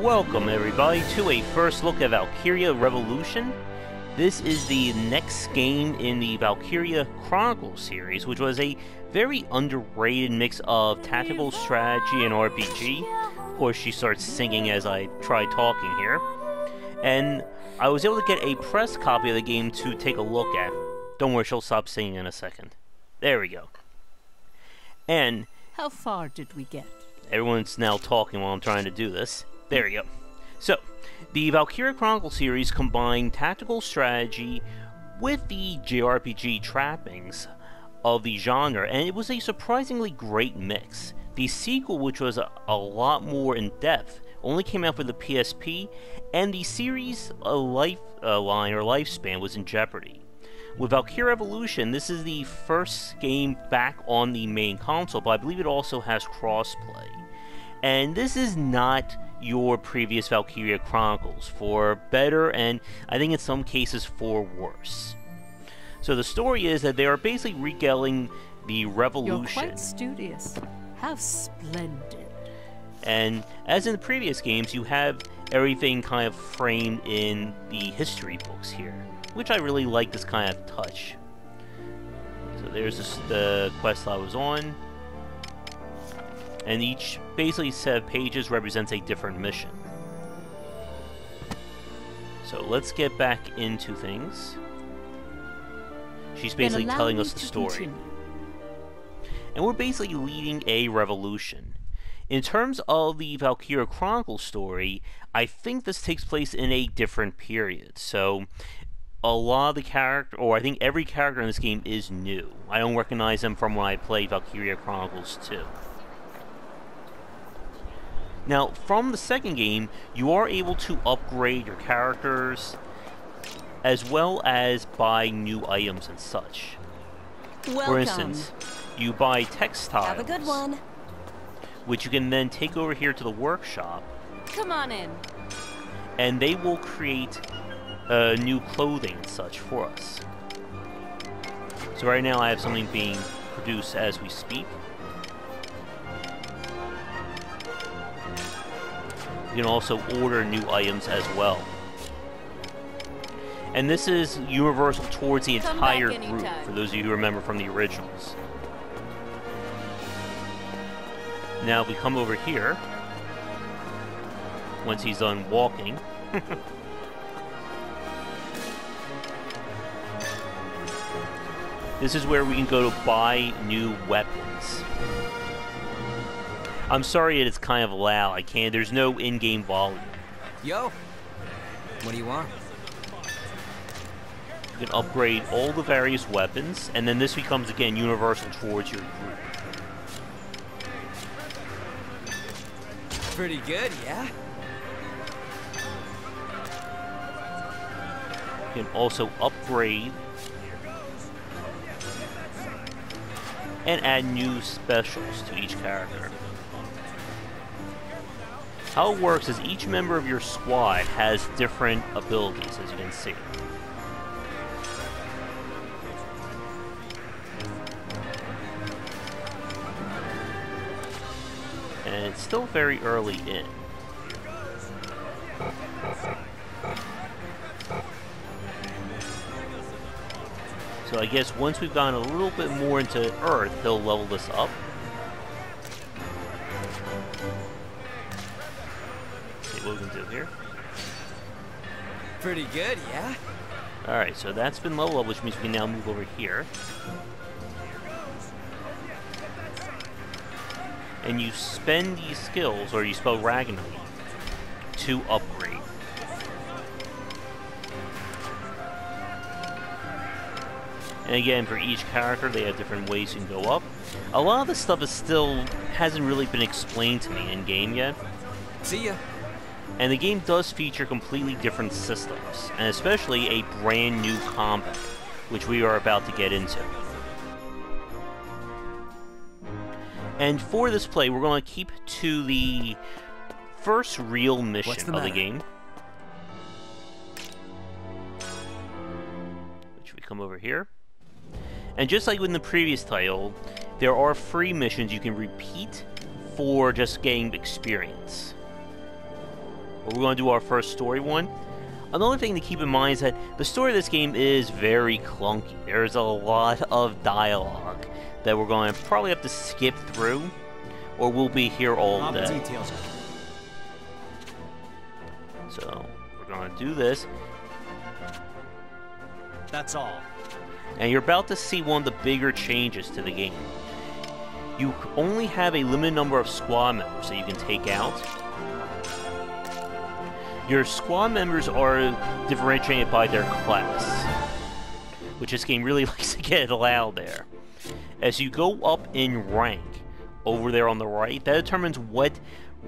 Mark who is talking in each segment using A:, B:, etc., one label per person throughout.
A: Welcome everybody to a first look at Valkyria Revolution. This is the next game in the Valkyria Chronicles series, which was a very underrated mix of tactical strategy and RPG. Of course, she starts singing as I try talking here. And I was able to get a press copy of the game to take a look at. Don't worry, she'll stop singing in a second. There we go. And
B: how far did we get?
A: Everyone's now talking while I'm trying to do this. There we go. So, the Valkyria Chronicles series combined tactical strategy with the JRPG trappings of the genre, and it was a surprisingly great mix. The sequel, which was a lot more in-depth, only came out for the PSP, and the series' lifespan was in jeopardy. With Valkyria Revolution, this is the first game back on the main console, but I believe it also has crossplay. And this is not your previous Valkyria Chronicles, for better and I think in some cases for worse. So the story is that they are basically regaling the revolution.
B: You're quite studious. How splendid.
A: And as in the previous games, you have everything kind of framed in the history books here, which I really like this kind of touch. So there's the quest I was on. And each basically set of pages represents a different mission. So let's get back into things. She's basically telling us the story. And we're basically leading a revolution. In terms of the Valkyria Chronicles story, I think this takes place in a different period. So a lot of the character, or I think every character in this game is new. I don't recognize them from when I played Valkyria Chronicles 2. Now, from the second game, you are able to upgrade your characters, as well as buy new items and such.
B: Welcome.
A: For instance, you buy textiles,
B: have a good one,
A: which you can then take over here to the workshop.
B: Come on in.
A: And they will create new clothing and such for us. So right now I have something being produced as we speak. You can also order new items as well. And this is universal towards the entire group, for those of you who remember from the originals. Now, if we come over here, once he's done walking, this is where we can go to buy new weapons. I'm sorry it's kind of loud. I can't. There's no in-game volume.
C: Yo, what do you want?
A: You can upgrade all the various weapons, and then this becomes again universal towards your group.
C: Pretty good, yeah?
A: You can also upgrade and add new specials to each character. How it works is each member of your squad has different abilities, as you can see. And it's still very early in. So I guess once we've gone a little bit more into Earth, he'll level this up. What we can do here.
C: Pretty good, yeah?
A: Alright, so that's been leveled up, which means we can now move over here. And you spend these skills, or you spell Ragnar, to upgrade. And again, for each character, they have different ways you can go up. A lot of this stuff hasn't really been explained to me in-game yet.
C: See ya.
A: And the game does feature completely different systems, and especially a brand new combat, which we are about to get into. And for this play, we're going to keep to the first real mission of the game. Which we come over here. And just like in the previous title, there are free missions you can repeat for just getting experience. We're going to do our first story one. Another thing to keep in mind is that the story of this game is very clunky. There's a lot of dialogue that we're going to probably have to skip through, or we'll be here all day.
C: Details.
A: So, we're going to do this.
C: That's all.
A: And you're about to see one of the bigger changes to the game. You only have a limited number of squad members that you can take out. Your squad members are differentiated by their class, which this game really likes to get loud there. As you go up in rank, over there on the right, that determines what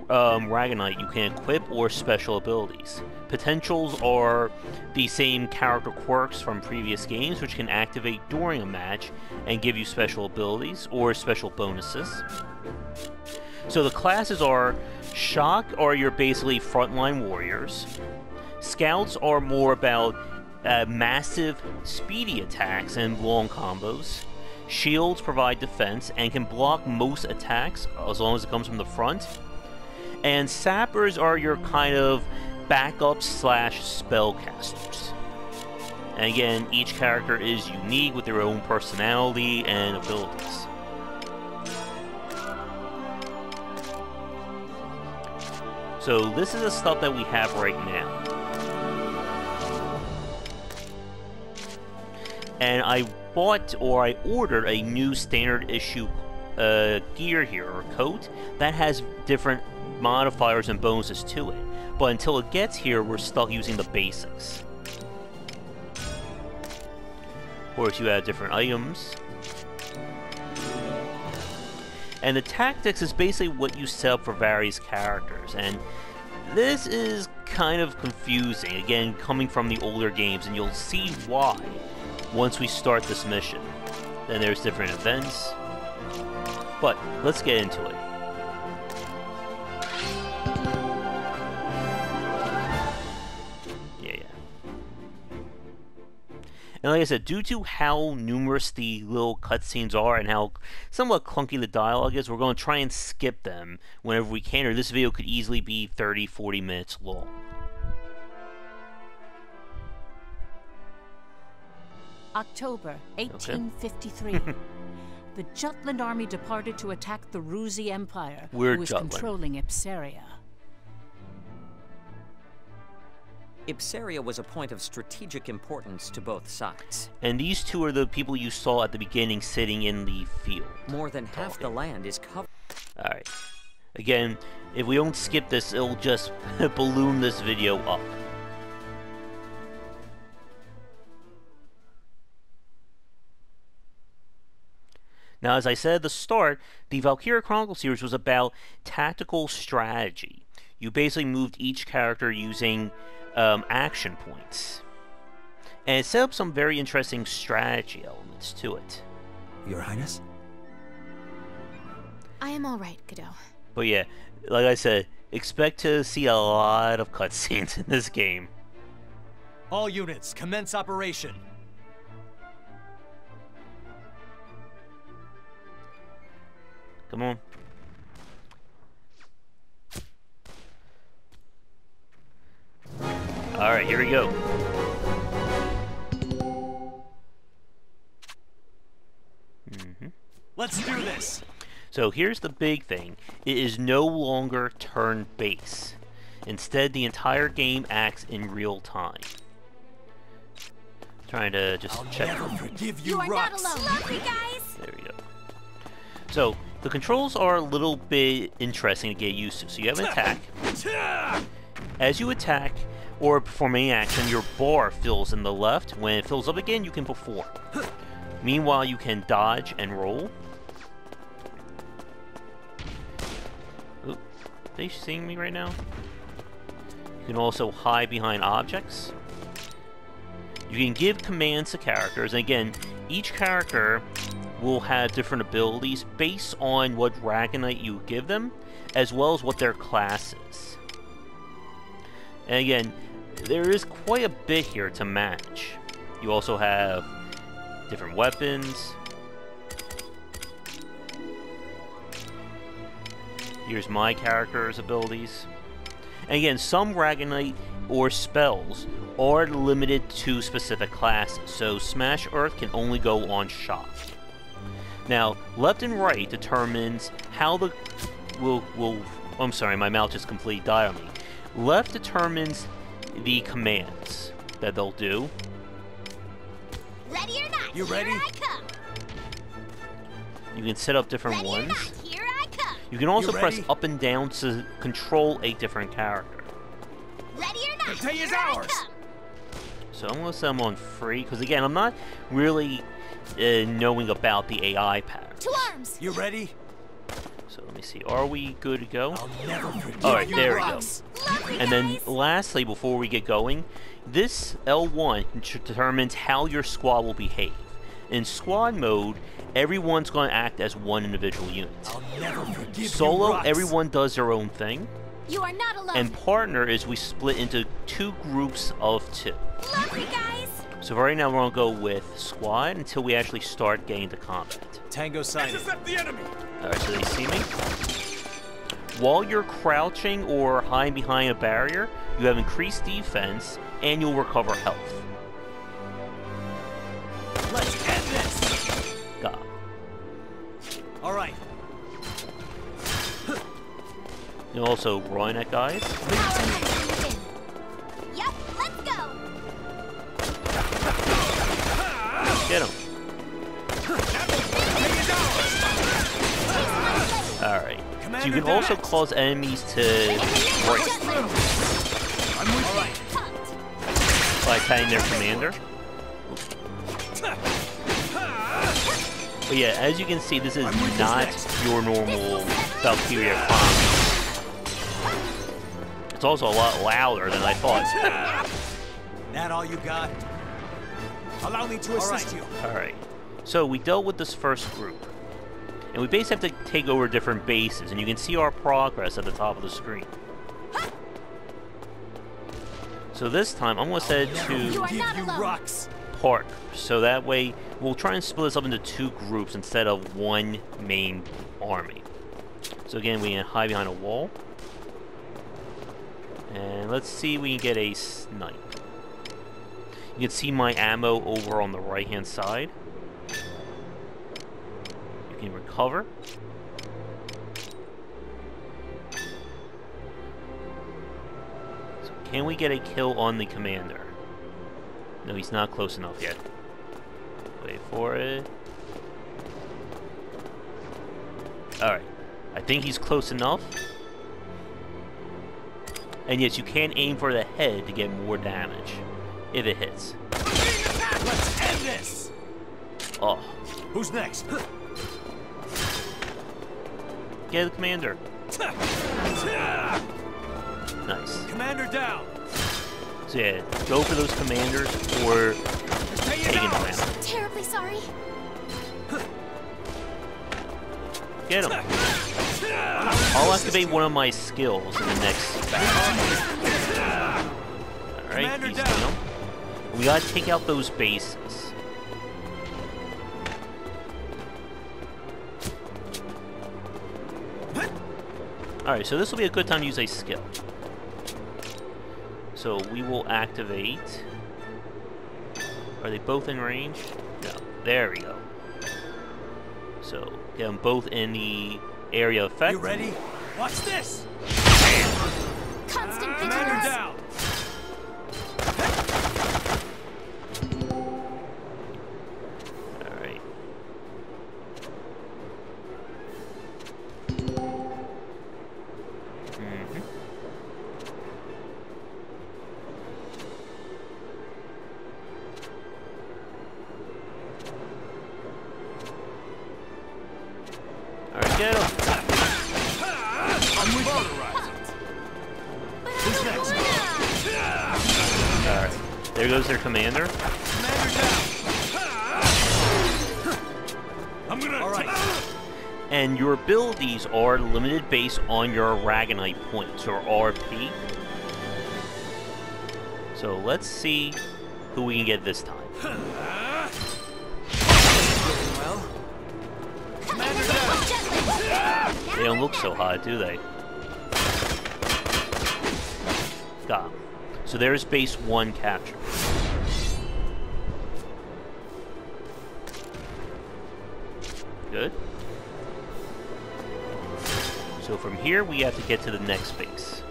A: Ragnite you can equip or special abilities. Potentials are the same character quirks from previous games, which can activate during a match and give you special abilities or special bonuses. So the classes are Shock, are your basically frontline warriors. Scouts are more about massive, speedy attacks and long combos. Shields provide defense and can block most attacks as long as it comes from the front. And Sappers are your kind of backup slash spellcasters. And again, each character is unique with their own personality and abilities. So this is the stuff that we have right now. And I bought, or I ordered, a new standard issue gear here, or coat, that has different modifiers and bonuses to it. But until it gets here, we're stuck using the basics. Of course, you have different items. And the tactics is basically what you set up for various characters, and this is kind of confusing, again, coming from the older games, and you'll see why once we start this mission. Then there's different events, but let's get into it. And like I said, due to how numerous the little cutscenes are and how somewhat clunky the dialogue is, we're going to try and skip them whenever we can, or this video could easily be 30-40 minutes long.
B: October 1853. The Jutland army departed to attack the Ruzi Empire,
A: We're
B: who was
A: Jutland.
B: controlling Ipsaria.
D: Ipsaria was a point of strategic importance to both sides.
A: And these two are the people you saw at the beginning sitting in the field.
D: More than half the land is covered.
A: Alright. Again, if we don't skip this, it'll just balloon this video up. Now, as I said at the start, the Valkyria Chronicles series was about tactical strategy. You basically moved each character using action points. And it set up some very interesting strategy elements to it.
C: Your Highness?
E: I am all right, Godot.
A: But yeah, like I said, expect to see a lot of cutscenes in this game.
F: All units, commence operation.
A: Come on. Alright, here we go.
F: Let's do this.
A: So here's the big thing. It is no longer turn-based. Instead, the entire game acts in real time. Trying to just check.
F: Never forgive you,
E: You are
F: Rux.
E: not alone. Love you guys.
A: There we go. So, the controls are a little bit interesting to get used to. So you have an attack. As you attack or perform any action, your bar fills in the left. When it fills up again, you can perform. Meanwhile, you can dodge and roll. Oop, are they seeing me right now? You can also hide behind objects. You can give commands to characters, and again, each character will have different abilities based on what Ragnite you give them, as well as what their class is. And again, there is quite a bit here to manage. You also have different weapons. Here's my character's abilities. And again, some Ragnite or spells are limited to specific classes, so Smash Earth can only go on Shock. Now, left and right determines how the... I'm sorry, my mouth just completely died on me. Left determines the commands that they'll do.
E: Ready or not,
F: You ready?
E: Here I come.
A: You can set up different
E: Ready
A: ones.
E: or not, here I come.
A: You can also
F: You
A: press
F: ready?
A: up and down to control a different character.
E: Ready or not,
F: The day is
E: here I
F: ours.
E: come.
A: So I'm going to set them on free, because again, I'm not really knowing about the AI pattern.
E: To arms.
F: You ready?
A: So let me see, are we good to go?
F: I'll never forgive
A: Alright,
F: you,
A: there we go.
F: Rocks.
E: Lovely,
A: And then
E: guys.
A: lastly, before we get going, this L1 determines how your squad will behave. In squad mode, everyone's going to act as one individual unit.
F: I'll never forgive you,
A: Solo,
F: Rocks.
A: everyone does their own thing.
E: You are not alone.
A: And partner is we split into 2 groups of 2.
E: Lovely, guys.
A: So for right now, we're going to go with squad until we actually start getting to combat.
F: Tango sighted.
C: the enemy!
A: Alright, so they see me. While you're crouching or hiding behind a barrier, you have increased defense, and you'll recover health.
F: Let's end this.
A: God.
F: All right.
A: You can also run at guys.
E: Power energy in. Yep, let's go.
A: Get him. Alright. So you can also cause enemies to break
F: I'm with you.
A: by attacking their commander. But yeah, as you can see, this is not your normal Valkyria Chronicles. It's also a lot louder than I thought.
F: That all you got? Allow me to assist you.
A: Alright, so we dealt with this first group. And we basically have to take over different bases, and you can see our progress at the top of the screen. So this time, I'm going to set it
E: You are
A: to
E: not
F: You
E: alone.
F: rocks.
A: partner. So that way, we'll try and split this up into 2 groups instead of one main army. So again, we can hide behind a wall. And let's see if we can get a snipe. You can see my ammo over on the right-hand side. You can recover. So can we get a kill on the commander? No, he's not close enough yet. Wait for it. Alright. I think he's close enough. And yes, you can aim for the head to get more damage. If it hits.
F: Let's end this.
A: Oh.
F: Who's next?
A: Get the commander. Nice.
F: Commander down.
A: So yeah, go for those commanders or taking them out.
E: Terribly sorry.
A: Get him. I'll activate one of my skills in the next battle. Alright,
F: Commander
A: he's
F: down.
A: down. We gotta take out those bases. Alright, so this will be a good time to use a skill. So we will activate... Are they both in range? No. There we go. So, get them both in the area of effect.
F: You ready? Watch this.
E: Constant
F: Commander
E: vigilance.
F: down.
A: Alright. Alright, get him.
F: I'm with you. Who's next?
A: Alright. There goes their commander.
F: Commander down. I'm gonna. All right.
A: And your abilities are limited based on your Ragnite points, or RP. So let's see who we can get this time.
F: Well. Commander down.
A: They don't look so hot, do they? Got him. So there's base 1 captured. Good. So from here, we have to get to the next base.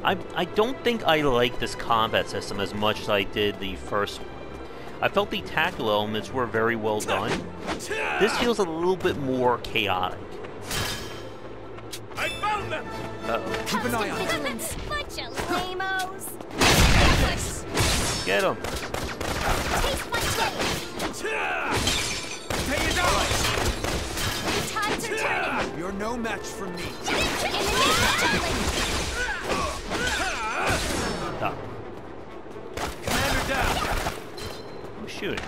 A: I don't think I like this combat system as much as I did the first one. I felt the tactical elements were very well done. This feels a little bit more chaotic.
F: I found them!
A: Uh-oh.
F: Keep an eye on them.
E: Bunch of lamos.
A: Get him!
E: Taste my tail.
F: Pay it out!
E: The tides are turning.
F: You're no match for me.
E: In the name of juggling.
A: Stop.
F: Commander down!
A: Who's shooting?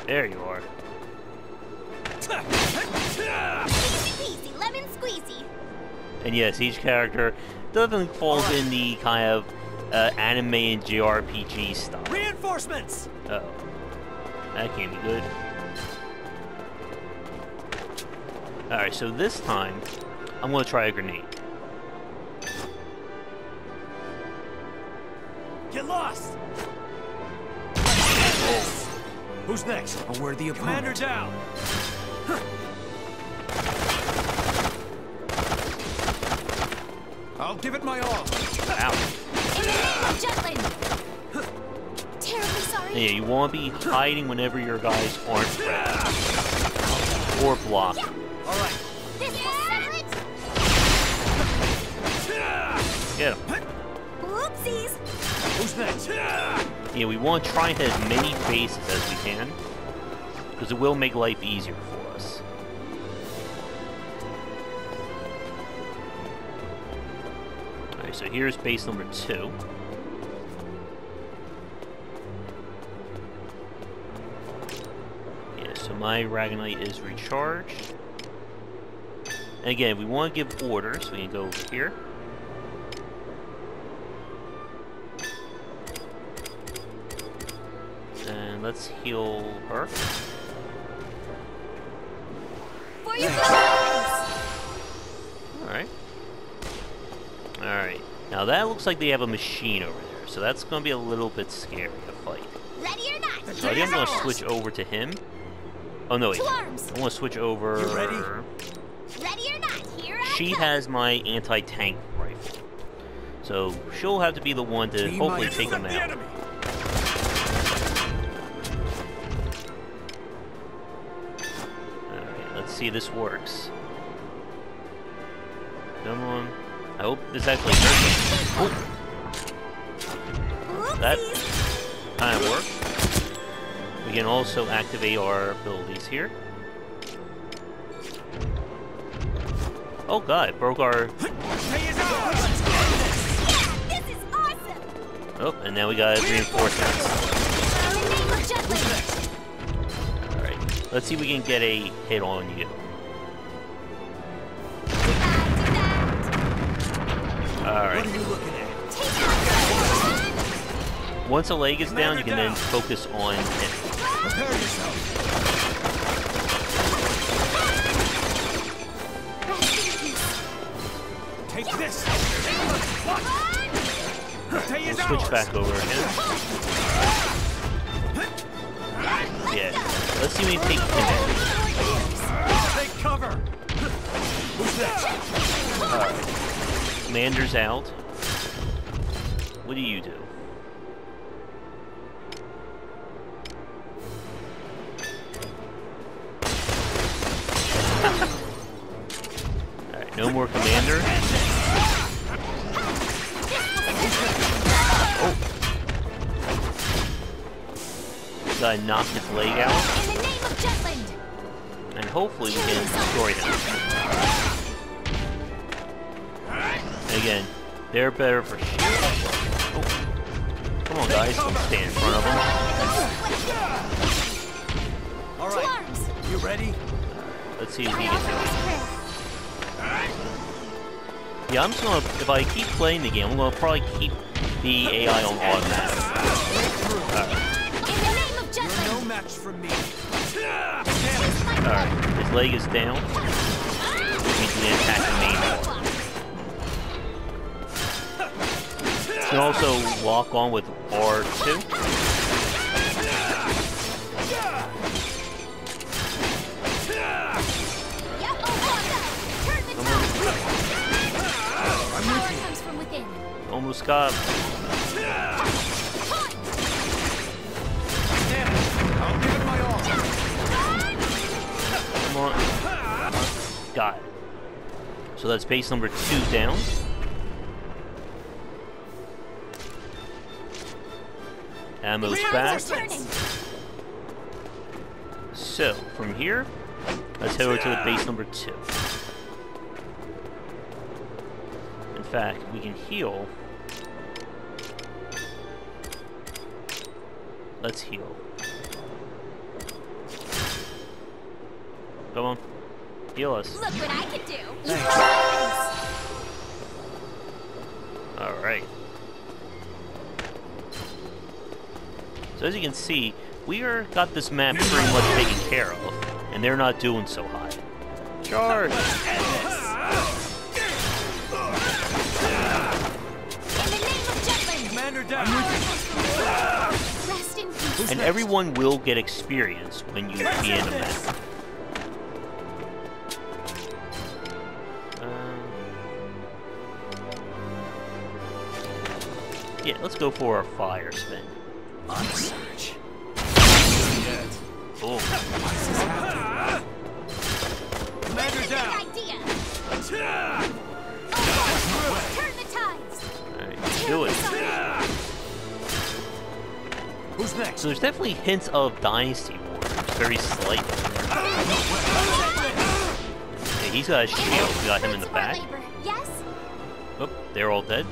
A: There you are.
E: Easy peasy, lemon squeezy.
A: And yes, each character definitely falls in the kind of anime and JRPG style.
F: Reinforcements!
A: Uh-oh. That can't be good. Alright, so this time, I'm going to try a grenade.
F: Get lost! Who's next?
C: A worthy opponent.
F: Commander down! I'll give it my all.
A: Ow.
E: In the name of Jutland. Terribly sorry.
A: Yeah, you want to be hiding whenever your guys aren't ready. Or blocking.
F: All right.
E: This will settle it.
A: Get him.
E: Oopsies.
F: Who's next?
A: Yeah, we want to try and hit as many bases as we can, because it will make life easier for us. Alright, so here's base number 2. Yeah, so my Ragnite is recharged. And again, if we want to give orders, we can go over here. And let's heal her.
E: For your guys.
A: Alright. Alright. Now that looks like they have a machine over there, so that's going to be a little bit scary to fight.
E: Ready or not.
A: So I think I'm going to switch over to him. Oh no, wait.
E: To arms.
A: I want to switch over...
F: You ready?
E: Ready or not. Here I
A: She
E: come.
A: has my anti-tank rifle. So she'll have to be the one to hopefully take him out. Alright, let's see if this works. Come on. I hope this actually hurts. Oh, that
E: Oopsies.
A: kind of worked. We can also activate our abilities here. Oh god, it broke our...
F: Pay it out!
E: Yeah, this is awesome.
A: Oh, and now we got reinforcements.
E: In the name of Jutland.
A: Alright, let's see if we can get a hit on you. Alright.
F: What are you looking at?
E: Take out.
A: Once a leg is down, you can then focus on him.
F: Prepare yourself. Take this.
A: We'll switch back over again. Yeah, let's see if we can take him out.
F: Take cover. Who's next?
A: Alright. Commander's out. What do you do? Alright, no more commander. Oh! Guy knocked his leg out.
E: In the name of Jutland.
A: And hopefully we can destroy him. And again, they're better for shield. Oh. Come on guys, don't stand in front of them.
F: All
E: To
F: right.
E: arms.
F: You ready?
A: Let's see if he
E: I
A: can
E: offer
A: do
E: this
A: it.
E: prayer.
A: Yeah, I'm just gonna, if I keep playing the game, I'm gonna probably keep the AI on automatic.
E: In the name of
F: You're
E: Jutland.
F: no match for me.
A: Alright, his leg is down. Which means we can attack the main You can also lock on with R2. Almost got him.
F: I'll give it my all.
A: Come on. Got it. So that's base number 2 down. Ammo's back. So, from here, let's head over to the base number 2. In fact, we can heal. Let's heal. Come on. Heal us.
E: Look what I can do.
A: Alright. So as you can see, we got this map pretty much taken care of, and they're not doing so hot. Charge!
E: In the name of Jetland.
F: Commander down.
E: Rest in peace.
A: And everyone will get experience when you be in a map. Yeah, let's go for our fire spin.
F: On the search.
A: Oh.
F: Commander down.
E: Idea. Turn the tides.
A: Alright, do it.
F: Who's next?
A: So there's definitely hints of Dynasty Wars, very slight. Okay, he's got a shield, we got him in the back.
E: Yes,
A: Oh, they're all dead.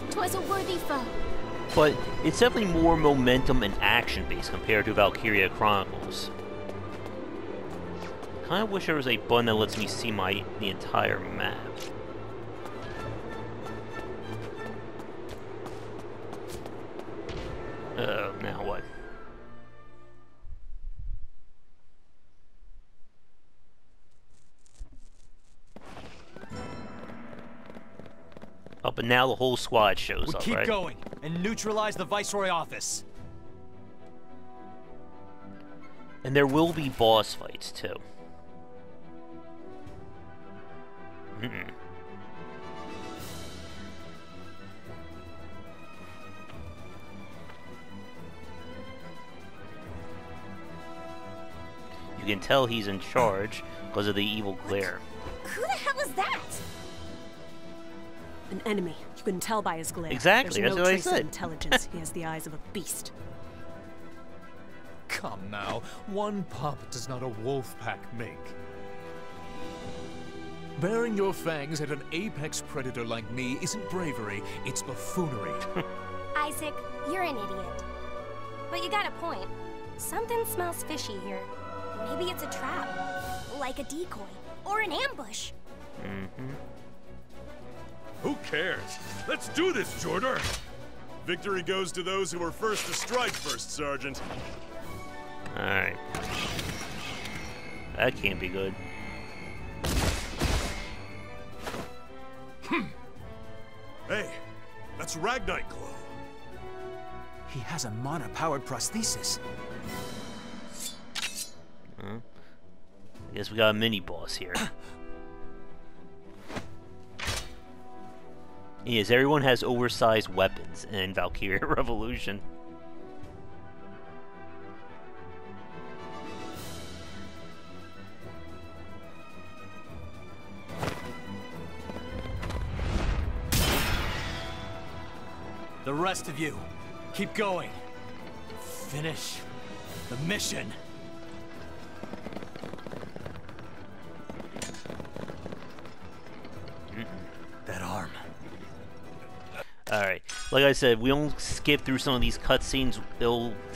E: 'twas a worthy foe.
A: But it's definitely more momentum and action-based compared to Valkyria Chronicles. Kinda wish there was a button that lets me see the entire map. Now what? Oh, but now the whole squad shows
F: We
A: up,
F: keep
A: right?
F: going and neutralize the Viceroy office.
A: And there will be boss fights, too. You can tell he's in charge because of the evil glare.
E: Who the hell is that?
G: An enemy. You can tell by his glare.
A: Exactly,
G: There's
A: that's
G: no
A: what I
G: trace of
A: said.
G: intelligence. He has the eyes of a beast.
H: Come now, one pup does not a wolf pack make. Baring your fangs at an apex predator like me isn't bravery, it's buffoonery.
E: Isaac, you're an idiot. But you got a point. Something smells fishy here. Maybe it's a trap. Like a decoy. Or an ambush.
I: Who cares? Let's do this, Jordan! Victory goes to those who were first to strike, First Sergeant.
A: Alright. That can't be good.
I: Hey, that's Ragnite Glow.
C: He has a mana-powered prosthesis.
A: I guess we got a mini-boss here. Yes, everyone has oversized weapons in Valkyria Revolution.
F: The rest of you, keep going. Finish the mission. That arm.
A: Alright, like I said, we don't skip through some of these cutscenes.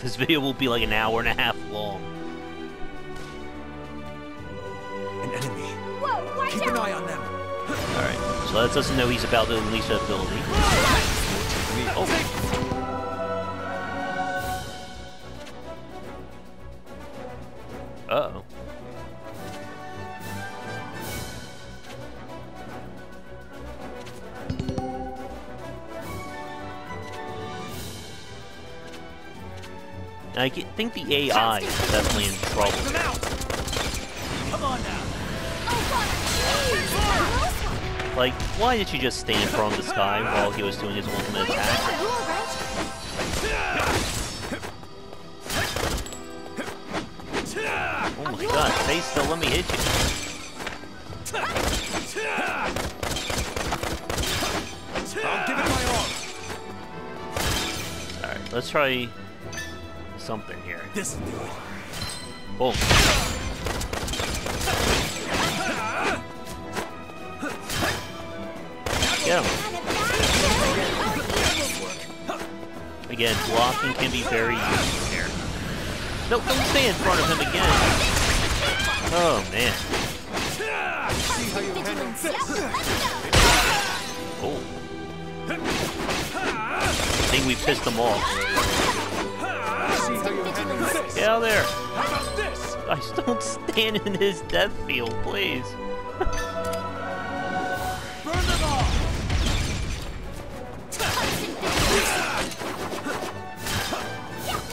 A: This video will be like an hour and a half long.
C: An enemy.
E: Whoa, watch
C: Keep an
E: out!
C: eye on them.
A: Alright, so that lets us know he's about to unleash that ability. Oh. Uh-oh. And I think the AI is definitely in trouble.
F: Come on now.
A: Like, why did she just stand in front of this guy while he was doing his ultimate attack? Oh my god, stay still, let me hit you.
F: I'll give it my all.
A: Alright, let's try something here.
F: This'll do it.
A: Boom. Get him. Again, blocking can be very useful here. No, don't stay in front of him again. Oh, man.
F: See how you handle this.
A: Oh. I think we pissed them off.
F: See how you handle this.
A: Get out of there.
F: How about this?
A: Guys, don't stand in his death field, please.
F: Burn them all.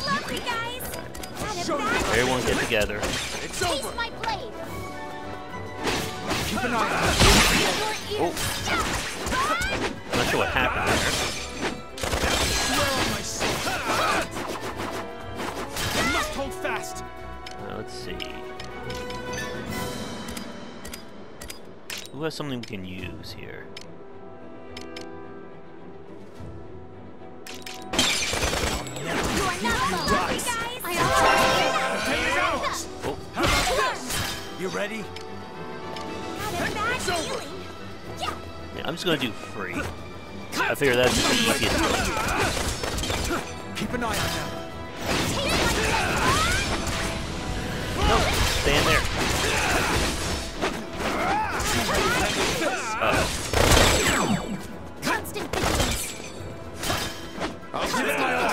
E: Lovely, guys.
A: Everyone get together.
F: It's over.
E: My blade.
F: Keep an eye on
A: Oh. Not sure what happened there.
F: Swear on my soul. You must hold fast.
A: Let's see. Who has something we can use here? Oh.
F: How about this? You ready?
E: It's over.
A: Yeah, I'm just gonna do free. I figure that's the easiest way.
F: Keep an eye on them.
A: No, stand there.
E: Constant vigilance.
F: I'll give it my all.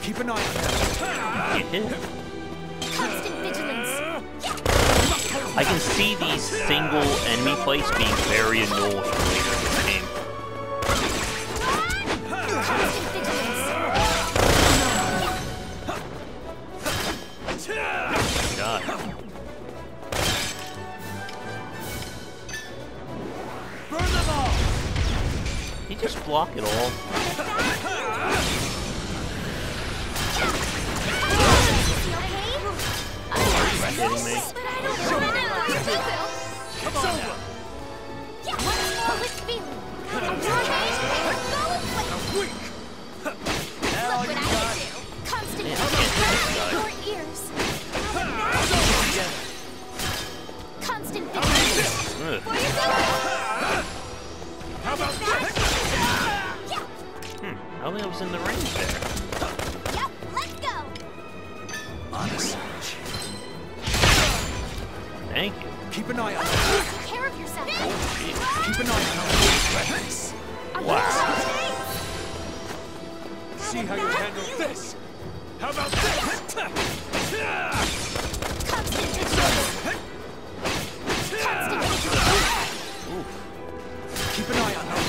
F: Keep an eye on them.
A: You hit him.
E: Constant vigilance.
A: I can see these single enemy fights being very annoying later in this game.
E: Constant vigilance.
A: God.
F: Burn them all.
A: He just block it all. Are you kidding me?
F: It's over.
E: What's more with feeling? I'm
F: Weak.
E: Look what I can do. Constant
A: Man, I
E: vigilance. Your ears. Constant vigilance.
A: Ugh.
E: For your good.
F: How about this?
A: I don't think I was in the range there.
E: Yep, let's go.
F: Honest.
A: Thank you.
F: Keep an eye on them.
E: Take care of yourself.
F: Keep an eye on them.
A: Wow.
F: See how you handle this. How about this?
E: Constant vigilance. Constant vigilance.
A: Oof.
F: Keep an eye on them.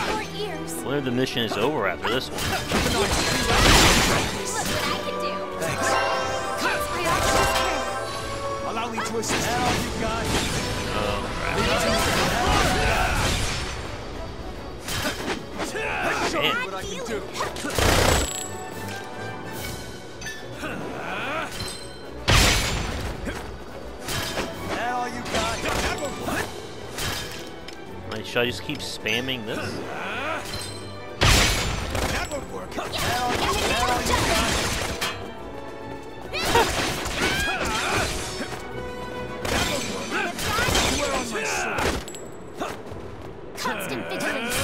E: Your ears.
A: Well, the mission is over after this one.
F: Keep an eye on them.
E: Look what I can do.
F: Thanks. Allow me to assist. That's all you got.
A: Oh, crap.
F: Show me
A: Man.
F: what I can do. That all you got?
A: Like, should I just keep spamming this?
F: That would work.
E: Constant vigilance.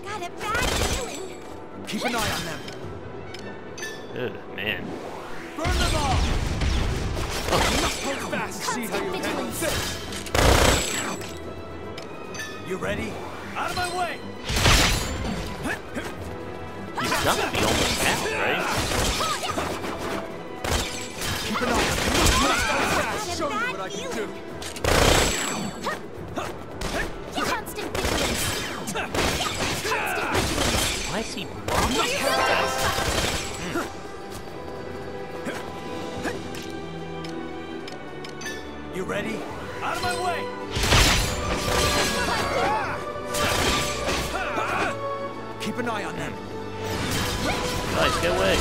E: Got a bad feeling.
F: Keep an eye on them.
A: Ugh, man.
F: Burn them all. Hold fast. See how you handle this. You ready? Out of my way.
A: He's gotta be almost out, right?
F: Keep an eye on them. Show me what I can do.
E: Constant vigilance. Constant vigilance.
A: Why Why is he blocking?
F: You ready? Out of my way! Keep an eye on them.
A: Guys, get away!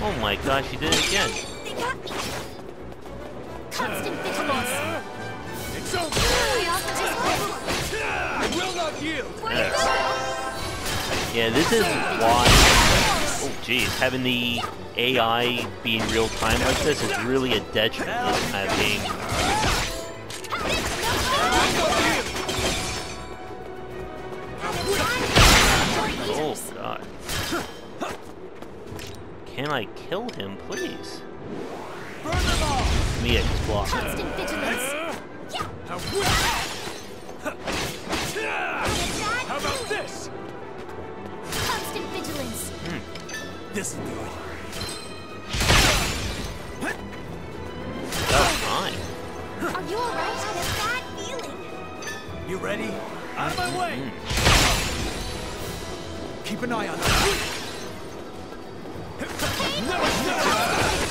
A: Oh my gosh, he did it again.
E: They got me. Constant vigilance.
F: It's over! I will not yield!
A: Yeah, this is why. Oh, jeez, having the AI be in real time like this is really a detriment to this kind of game. Oh god. Can I kill him, please? Me, I just blocked.
E: Constant vigilance.
F: How about this?
E: Constant vigilance.
F: This'll do it.
A: That's fine.
E: Are you alright? I had a bad feeling.
F: You ready? Out of my way! Keep an eye on them.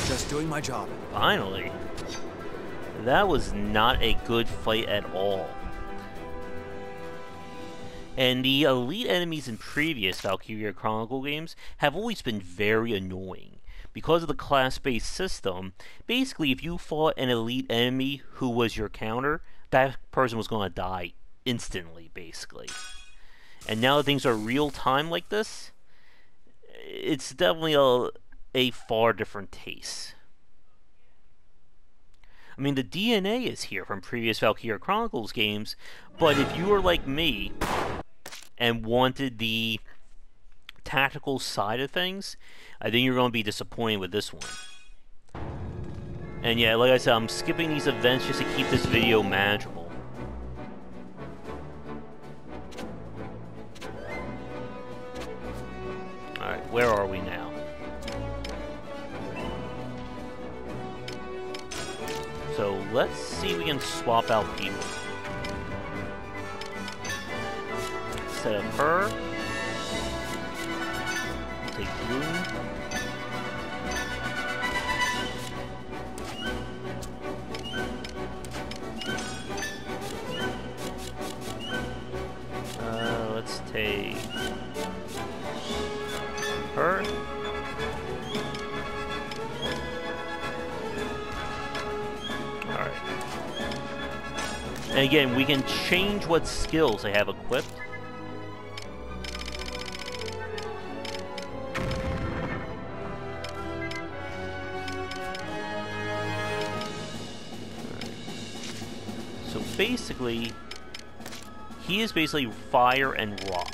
F: Just doing my job.
A: Finally. That was not a good fight at all. And the elite enemies in previous Valkyria Chronicle games have always been very annoying. Because of the class-based system, basically if you fought an elite enemy who was your counter, that person was going to die instantly, basically. And now that things are real-time like this, it's definitely a far different taste. I mean, the DNA is here from previous Valkyria Chronicles games, but if you were like me and wanted the tactical side of things, I think you're going to be disappointed with this one. And yeah, like I said, I'm skipping these events just to keep this video manageable. Alright, where are we now? So let's see if we can swap out people. Set up her. Take Bloom. Let's take her. Alright. And again, we can change what skills they have equipped. So basically, he is basically fire and rock.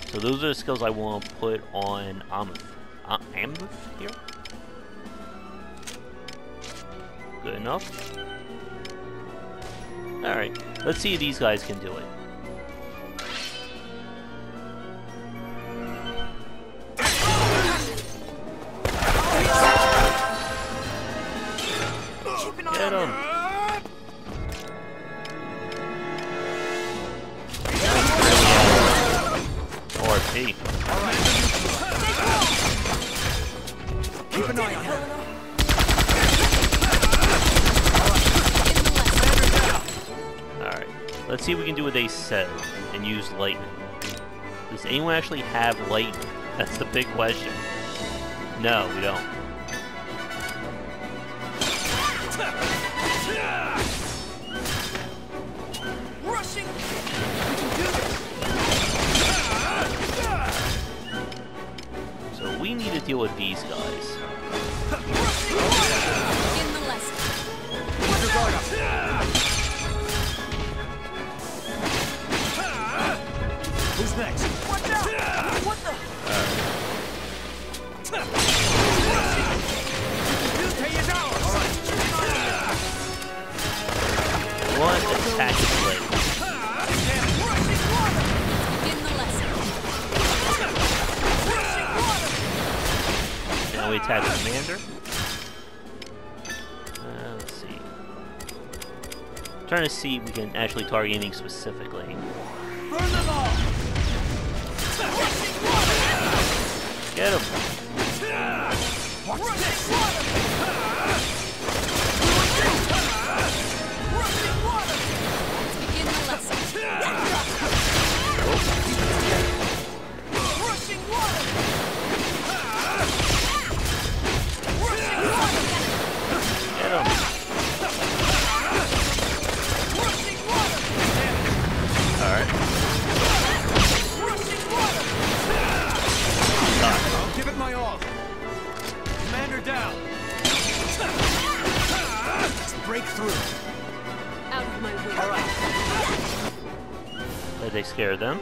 A: So those are the skills I want to put on Amuth here. Good enough. Alright, let's see if these guys can do it. Get him! RP.
F: Keep an eye on her.
A: Alright, let's see if we can do what they said and use lightning. Does anyone actually have lightning? That's the big question. No, we don't.
F: Rushing.
A: So we need to deal with these guys.
E: In the lesson.
F: Put your guard up. Who's next? Watch out! What the?
A: One attack is late.
E: In the lesson.
A: Now we attack the commander. Let's see. I'm trying to see if we can actually target anything specifically.
F: Burn them all!
A: Get him.
F: Watch this!
B: Begin the lesson.
F: Rushing water!
A: Get him.
F: Rushing water!
A: Alright.
F: Rushing water!
C: I'll give it my all. Commander down. Let's break through.
G: Out of my way.
C: All right.
A: Did they scare them?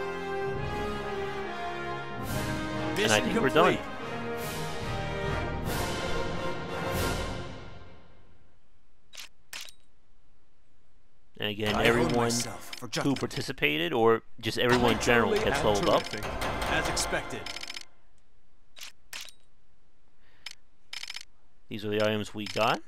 C: Mission
A: And I think we're
C: complete.
A: done. And again,
C: I own
A: everyone
C: myself for
A: who
C: Jutland.
A: participated, or just everyone in general, gets leveled up.
C: As expected.
A: These are the items we got.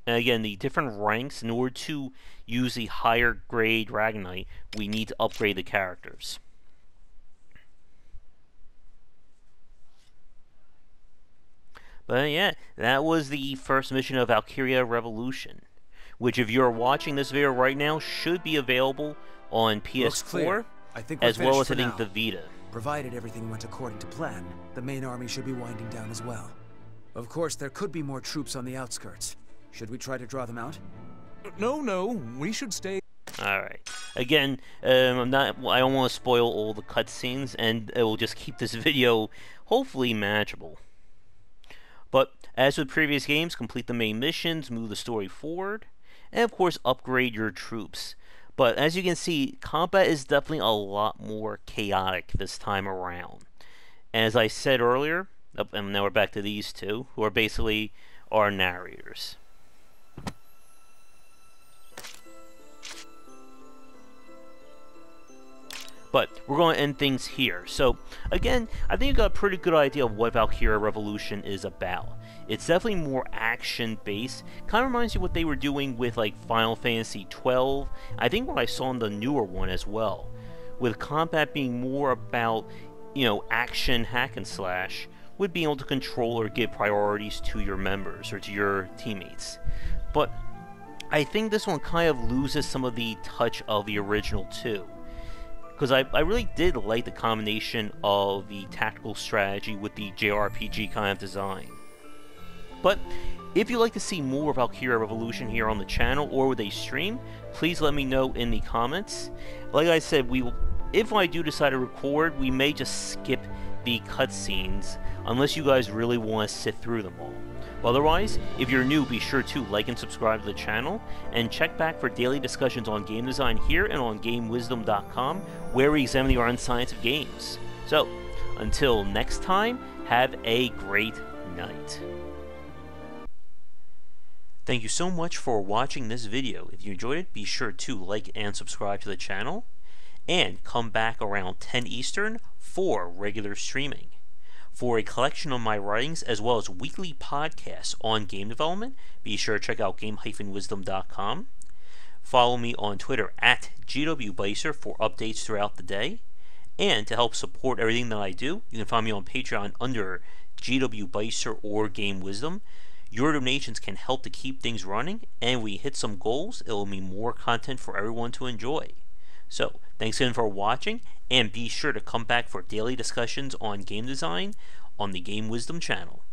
A: And again, the different ranks, in order to use the higher grade Dragonite, we need to upgrade the characters. But yeah, that was the first mission of Valkyria Revolution, which if you're watching this video right now, should be available on
C: Looks clear.
A: PS4,
C: I think we're
A: as well as I
C: finished
A: think
C: for
A: the
C: now.
A: Vita.
C: Provided everything went according to plan, the main army should be winding down as well. Of course, there could be more troops on the outskirts. Should we try to draw them out?
H: No, we should stay.
A: Alright. Again, I don't want to spoil all the cutscenes, and it will just keep this video hopefully manageable. But as with previous games, complete the main missions, move the story forward, and of course upgrade your troops. But as you can see, combat is definitely a lot more chaotic this time around. And as I said earlier, and now we're back to these two, who are basically our narrators. But we're going to end things here. So, again, I think you got a pretty good idea of what Valkyria Revolution is about. It's definitely more action-based. Kind of reminds you what they were doing with, like, Final Fantasy XII. I think what I saw in the newer one as well. With combat being more about, you know, action hack and slash, with being able to control or give priorities to your members or to your teammates. But I think this one kind of loses some of the touch of the original too. Because I really did like the combination of the tactical strategy with the JRPG kind of design. But if you'd like to see more of Valkyria Revolution here on the channel or with a stream, please let me know in the comments. Like I said, if I do decide to record, we may just skip the cutscenes unless you guys really want to sit through them all. Otherwise, if you're new, be sure to like and subscribe to the channel, and check back for daily discussions on game design here and on GameWisdom.com, where we examine the art and science of games. So, until next time, have a great night. Thank you so much for watching this video. If you enjoyed it, be sure to like and subscribe to the channel, and come back around 10 Eastern for regular streaming. For a collection of my writings as well as weekly podcasts on game development, be sure to check out game-wisdom.com. Follow me on Twitter at GWBycer for updates throughout the day. And to help support everything that I do, you can find me on Patreon under GWBycer or Game Wisdom. Your donations can help to keep things running, and when we hit some goals, it will mean more content for everyone to enjoy. So, thanks again for watching, and be sure to come back for daily discussions on game design on the Game Wisdom channel.